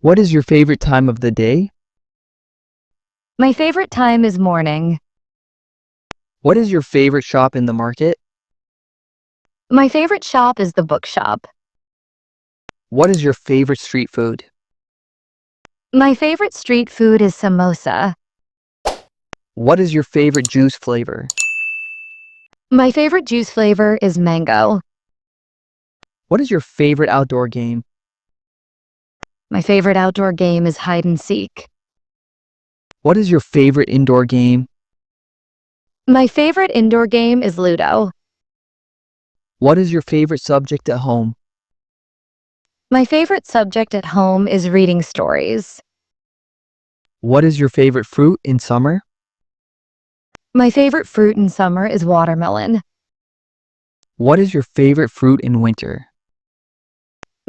What is your favorite time of the day? My favorite time is morning. What is your favorite shop in the market? My favorite shop is the bookshop. What is your favorite street food? My favorite street food is samosa. What is your favorite juice flavor? My favorite juice flavor is mango. What is your favorite outdoor game? My favorite outdoor game is hide and seek. What is your favorite indoor game? My favorite indoor game is Ludo. What is your favorite subject at home? My favorite subject at home is reading stories. What is your favorite fruit in summer? My favorite fruit in summer is watermelon. What is your favorite fruit in winter?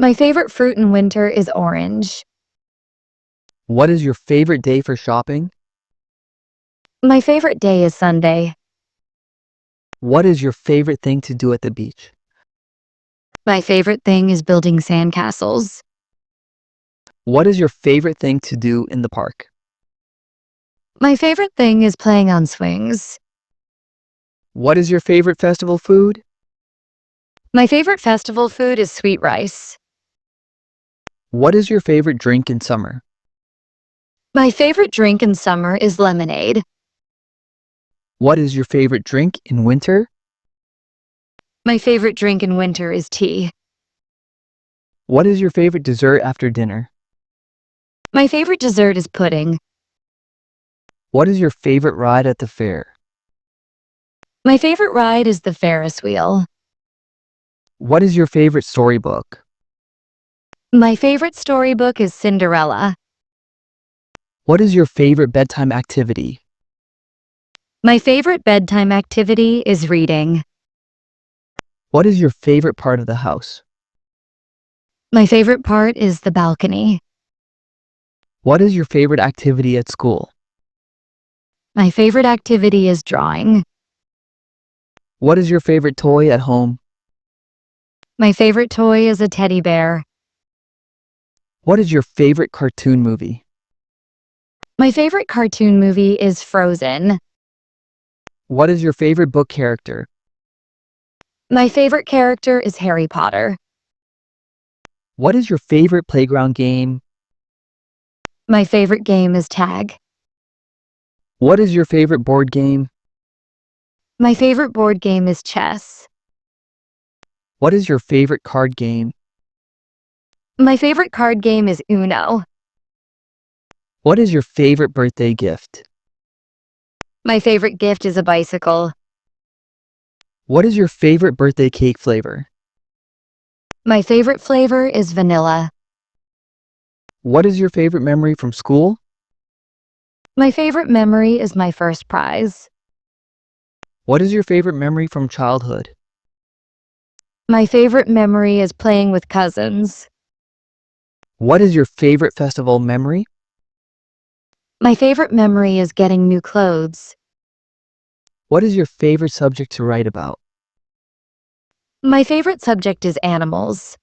My favorite fruit in winter is orange. What is your favorite day for shopping? My favorite day is Sunday. What is your favorite thing to do at the beach? My favorite thing is building sandcastles. What is your favorite thing to do in the park? My favorite thing is playing on swings. What is your favorite festival food? My favorite festival food is sweet rice. What is your favorite drink in summer? My favorite drink in summer is lemonade. What is your favorite drink in winter? My favorite drink in winter is tea. What is your favorite dessert after dinner? My favorite dessert is pudding. What is your favorite ride at the fair? My favorite ride is the Ferris wheel. What is your favorite storybook? My favorite storybook is Cinderella. What is your favorite bedtime activity? My favorite bedtime activity is reading. What is your favorite part of the house? My favorite part is the balcony. What is your favorite activity at school? My favorite activity is drawing. What is your favorite toy at home? My favorite toy is a teddy bear. What is your favorite cartoon movie? My favorite cartoon movie is Frozen. What is your favorite book character? My favorite character is Harry Potter. What is your favorite playground game? My favorite game is tag. What is your favorite board game? My favorite board game is chess. What is your favorite card game? My favorite card game is Uno. What is your favorite birthday gift? My favorite gift is a bicycle. What is your favorite birthday cake flavor? My favorite flavor is vanilla. What is your favorite memory from school? My favorite memory is my first prize. What is your favorite memory from childhood? My favorite memory is playing with cousins. What is your favorite festival memory? My favorite memory is getting new clothes. What is your favorite subject to write about? My favorite subject is animals.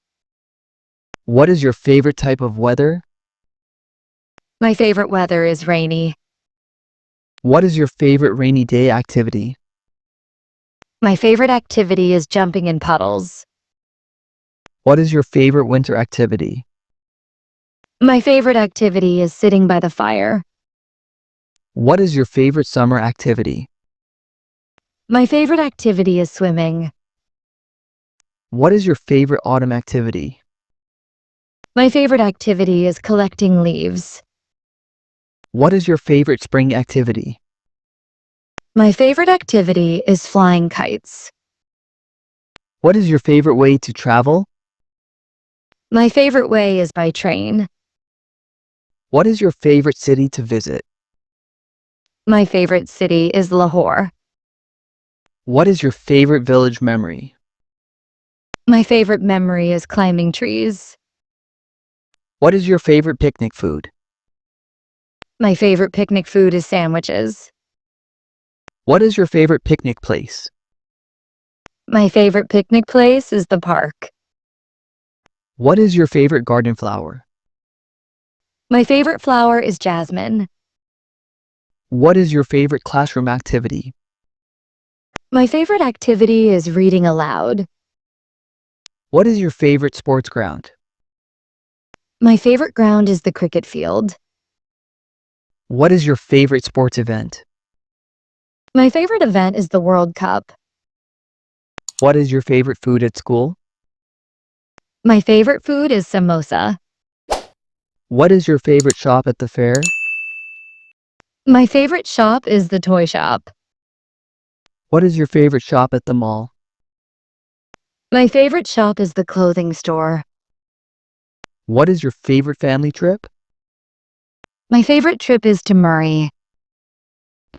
What is your favorite type of weather? My favorite weather is rainy. What is your favorite rainy day activity? My favorite activity is jumping in puddles. What is your favorite winter activity? My favorite activity is sitting by the fire. What is your favorite summer activity? My favorite activity is swimming. What is your favorite autumn activity? My favorite activity is collecting leaves. What is your favorite spring activity? My favorite activity is flying kites. What is your favorite way to travel? My favorite way is by train. What is your favorite city to visit? My favorite city is Lahore. What is your favorite village memory? My favorite memory is climbing trees. What is your favorite picnic food? My favorite picnic food is sandwiches. What is your favorite picnic place? My favorite picnic place is the park. What is your favorite garden flower? My favorite flower is jasmine. What is your favorite classroom activity? My favorite activity is reading aloud. What is your favorite sports ground? My favorite ground is the cricket field. What is your favorite sports event? My favorite event is the World Cup. What is your favorite food at school? My favorite food is samosa. What is your favorite shop at the fair? My favorite shop is the toy shop. What is your favorite shop at the mall? My favorite shop is the clothing store. What is your favorite family trip? My favorite trip is to Murray.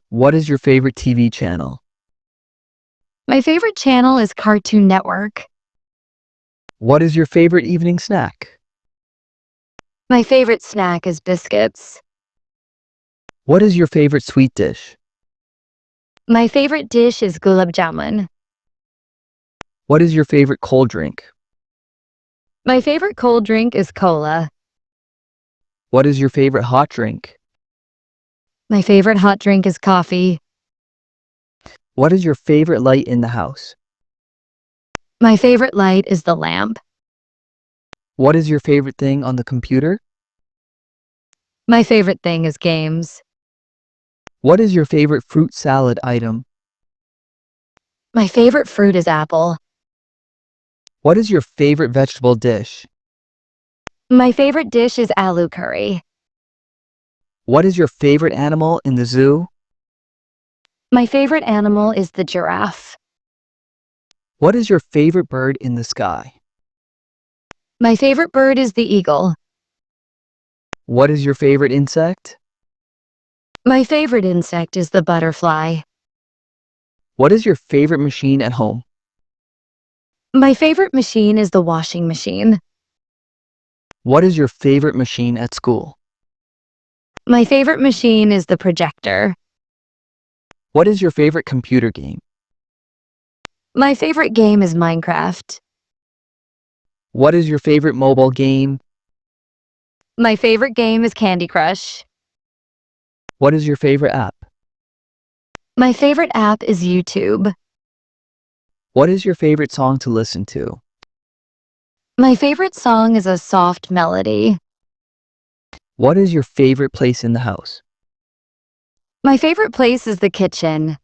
What is your favorite TV channel? My favorite channel is Cartoon Network. What is your favorite evening snack? My favorite snack is biscuits. What is your favorite sweet dish? My favorite dish is gulab jamun. What is your favorite cold drink? My favorite cold drink is cola. What is your favorite hot drink? My favorite hot drink is coffee. What is your favorite light in the house? My favorite light is the lamp. What is your favorite thing on the computer? My favorite thing is games. What is your favorite fruit salad item? My favorite fruit is apple. What is your favorite vegetable dish? My favorite dish is aloo curry. What is your favorite animal in the zoo? My favorite animal is the giraffe. What is your favorite bird in the sky? My favorite bird is the eagle. What is your favorite insect? My favorite insect is the butterfly. What is your favorite machine at home? My favorite machine is the washing machine. What is your favorite machine at school? My favorite machine is the projector. What is your favorite computer game? My favorite game is Minecraft. What is your favorite mobile game? My favorite game is Candy Crush. What is your favorite app? My favorite app is YouTube. What is your favorite song to listen to? My favorite song is a soft melody. What is your favorite place in the house? My favorite place is the kitchen.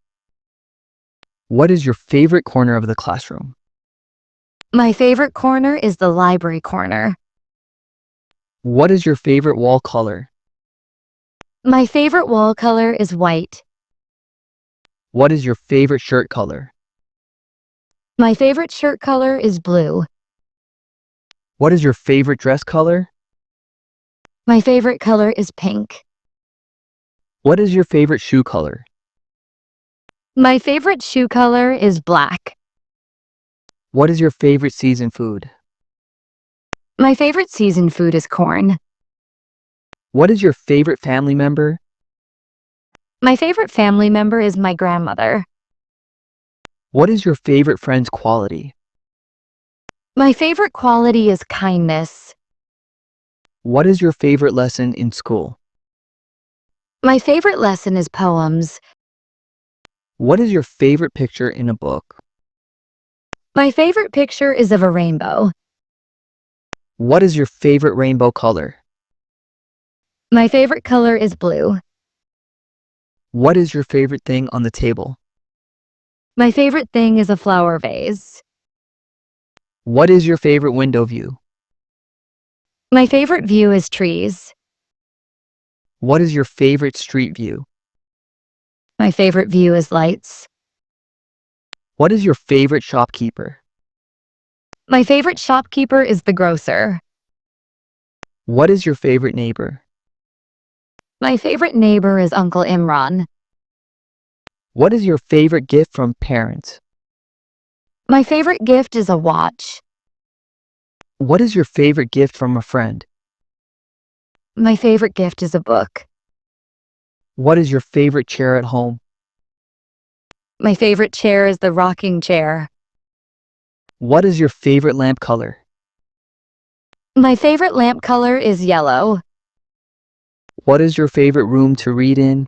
What is your favorite corner of the classroom? My favorite corner is the library corner. What is your favorite wall color? My favorite wall color is white. What is your favorite shirt color? My favorite shirt color is blue. What is your favorite dress color? My favorite color is pink. What is your favorite shoe color? My favorite shoe color is black. What is your favorite season food? My favorite season food is corn. What is your favorite family member? My favorite family member is my grandmother. What is your favorite friend's quality? My favorite quality is kindness. What is your favorite lesson in school? My favorite lesson is poems. What is your favorite picture in a book? My favorite picture is of a rainbow. What is your favorite rainbow color? My favorite color is blue. What is your favorite thing on the table? My favorite thing is a flower vase. What is your favorite window view? My favorite view is trees. What is your favorite street view? My favorite view is lights. What is your favorite shopkeeper? My favorite shopkeeper is the grocer. What is your favorite neighbor? My favorite neighbor is Uncle Imran. What is your favorite gift from parents? My favorite gift is a watch. What is your favorite gift from a friend? My favorite gift is a book. What is your favorite chair at home? My favorite chair is the rocking chair. What is your favorite lamp color? My favorite lamp color is yellow. What is your favorite room to read in?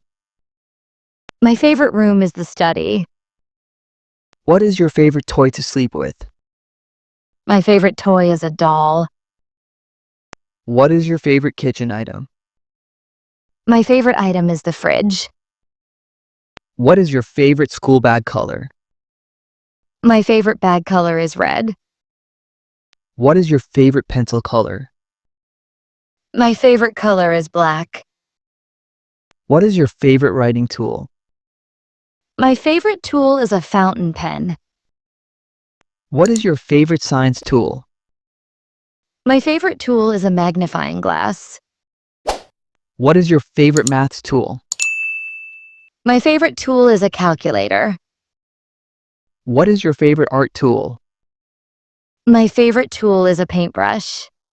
My favorite room is the study. What is your favorite toy to sleep with? My favorite toy is a doll. What is your favorite kitchen item? My favorite item is the fridge. What is your favorite school bag color? My favorite bag color is red. What is your favorite pencil color? My favorite color is black. What is your favorite writing tool? My favorite tool is a fountain pen. What is your favorite science tool? My favorite tool is a magnifying glass. What is your favorite maths tool? My favorite tool is a calculator. What is your favorite art tool? My favorite tool is a paintbrush.